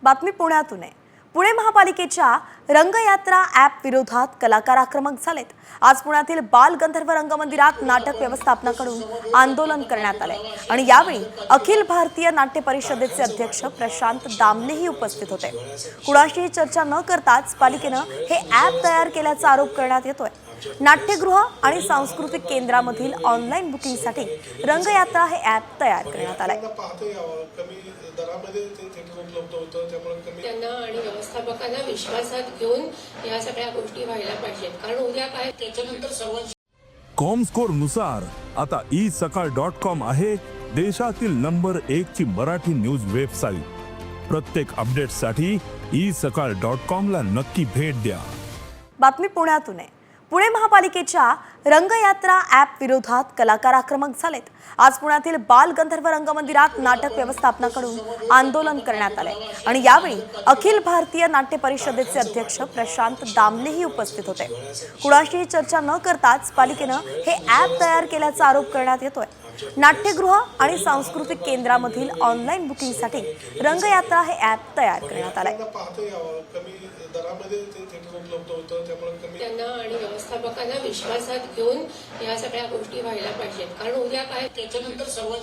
बातमी पुण्यातून आहे। पुणे महापालिकेच्या रंगयात्रा ॲप विरोधात कलाकार आक्रमक झालेत। आज पुण्यातील बाल गंधर्व रंगमंदिरात नाटक व्यवस्थापनाकडून आंदोलन करण्यात आले आणि यावेळी अखिल भारतीय नाट्य परिषदेचे अध्यक्ष प्रशांत दामलेही उपस्थित होते। कुणाशीही चर्चा न करताच पालिकेने हे ॲप तयार केल्याचा आरोप करण्यात येतोय। नाट्यगृह आणि सांस्कृतिक केंद्रामधील ऑनलाईन बुकिंगसाठी रंगयात्रा हे ॲप तयार करण्यात आले। त्यांना आणि व्यवस्थापकांना विश्वासात घेऊन या सगळ्या गोष्टी व्हायला पाहिजेत, कारण उद्या काय त्याच्यानंतर सर्व कॉमस्कोर नुसार आता isakal.com आहे देशातील नंबर 1 ची मराठी न्यूज वेबसाईट। प्रत्येक अपडेटसाठी isakal.com ला नक्की भेट द्या। बातमी पुण्यातून आहे। पुणे महापालिकेच्या रंगयात्रा ॲप विरोधात कलाकार आक्रमक झालेत। आज पुण्यातील बाल गंधर्व रंगमंदिरात नाटक व्यवस्थापनाकडून आंदोलन करण्यात आले आणि यावेळी अखिल भारतीय नाट्य परिषदेचे अध्यक्ष प्रशांत दामलेही उपस्थित होते। कुणाशीही चर्चा न करताच पालिकेने हे ॲप तयार केल्याचा आरोप करण्यात येतोय। नाट्यगृह आणि सांस्कृतिक केंद्रामधील ऑनलाईन बुकिंगसाठी रंगयात्रा हे ॲप तयार करण्यात आले। त्यांना आणि व्यवस्थापकांना विश्वासात घेऊन या सगळ्या गोष्टी व्हायला पाहिजेत, कारण उद्या काय त्याच्यानंतर सर्व